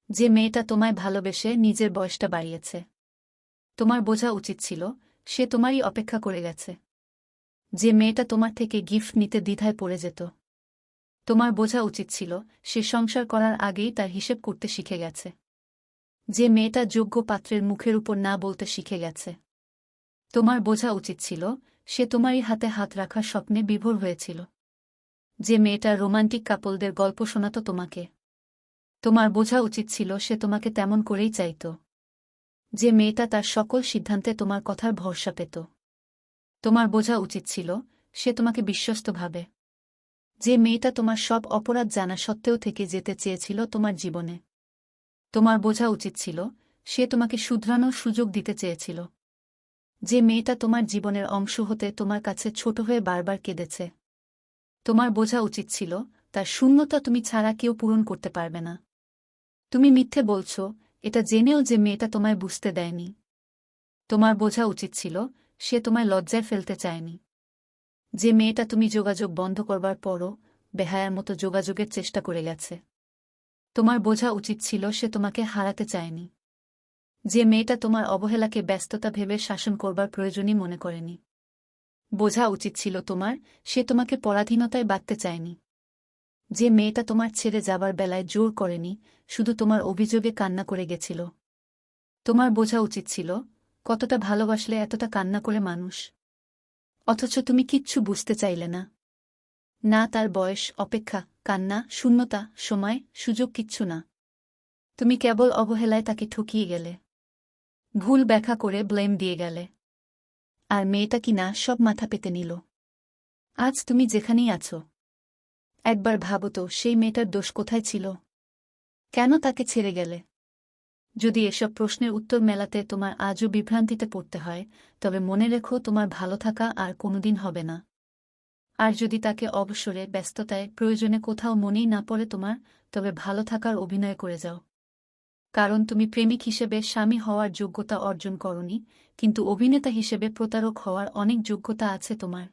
যে মেয়েটা তোমায় ভালোবেসে নিজের বয়সটা বাড়িয়েছে, তোমার বোঝা উচিত ছিল সে তোমারই অপেক্ষা করে গেছে। যে মেয়েটা তোমার থেকে গিফট নিতে দ্বিধায় পড়ে যেত, তোমার বোঝা উচিত ছিল সে সংসার করার আগেই তার হিসেব করতে শিখে গেছে। যে মেয়েটা যোগ্য পাত্রের মুখের উপর না বলতে শিখে গেছে, তোমার বোঝা উচিত ছিল সে তোমারই হাতে হাত রাখার স্বপ্নে বিভোর হয়েছিল। যে মেয়েটা রোমান্টিক কাপলদের গল্প শোনাত তোমাকে, তোমার বোঝা উচিত ছিল সে তোমাকে তেমন করেই চাইত। যে মেয়েটা তার সকল সিদ্ধান্তে তোমার কথার ভরসা পেত, তোমার বোঝা উচিত ছিল সে তোমাকে বিশ্বস্ত ভাবে। যে মেয়েটা তোমার সব অপরাধ জানা সত্ত্বেও থেকে যেতে চেয়েছিল তোমার জীবনে, তোমার বোঝা উচিত ছিল সে তোমাকে শুধরানোর সুযোগ দিতে চেয়েছিল। যে মেয়েটা তোমার জীবনের অংশ হতে তোমার কাছে ছোট হয়ে বারবার কেঁদেছে, তোমার বোঝা উচিত ছিল তার শূন্যতা তুমি ছাড়া কেউ পূরণ করতে পারবে না। তুমি মিথ্যে বলছ এটা জেনেও যে মেয়েটা তোমায় বুঝতে দেয়নি, তোমার বোঝা উচিত ছিল সে তোমায় লজ্জায় ফেলতে চায়নি। যে মেয়েটা তুমি যোগাযোগ বন্ধ করবার পরও বেহায়ার মতো যোগাযোগের চেষ্টা করে গেছে, তোমার বোঝা উচিত ছিল সে তোমাকে হারাতে চায়নি। যে মেয়েটা তোমার অবহেলাকে ব্যস্ততা ভেবে শাসন করবার প্রয়োজনই মনে করেনি, বোঝা উচিত ছিল তোমার সে তোমাকে পরাধীনতায় বাঁধতে চায়নি। যে মেয়েটা তোমার ছেড়ে যাবার বেলায় জোর করেনি, শুধু তোমার অভিযোগে কান্না করে গেছিল, তোমার বোঝা উচিত ছিল কতটা ভালোবাসলে এতটা কান্না করে মানুষ। অথচ তুমি কিচ্ছু বুঝতে চাইলে না, না তার বয়স, অপেক্ষা, কান্না, শূন্যতা, সময়, সুযোগ কিচ্ছু না। তুমি কেবল অবহেলায় তাকে ঠকিয়ে গেলে, ভুল ব্যাখ্যা করে ব্লেম দিয়ে গেলে। আর মেয়েটা কিনা সব মাথা পেতে নিল। আজ তুমি যেখানেই আছো, একবার ভাবো তো সেই মেয়েটার দোষ কোথায় ছিল? কেন তাকে ছেড়ে গেলে? যদি এসব প্রশ্নের উত্তর মেলাতে তোমার আজও বিভ্রান্তিতে পড়তে হয়, তবে মনে রেখো তোমার ভালো থাকা আর কোনোদিন হবে না। আর যদি তাকে অবসরে, ব্যস্ততায়, প্রয়োজনে কোথাও মনেই না পড়ে তোমার, তবে ভালো থাকার অভিনয় করে যাও। কারণ তুমি প্রেমিক হিসেবে স্বামী হওয়ার যোগ্যতা অর্জন করনি, কিন্তু অভিনেতা হিসেবে প্রতারক হওয়ার অনেক যোগ্যতা আছে তোমার।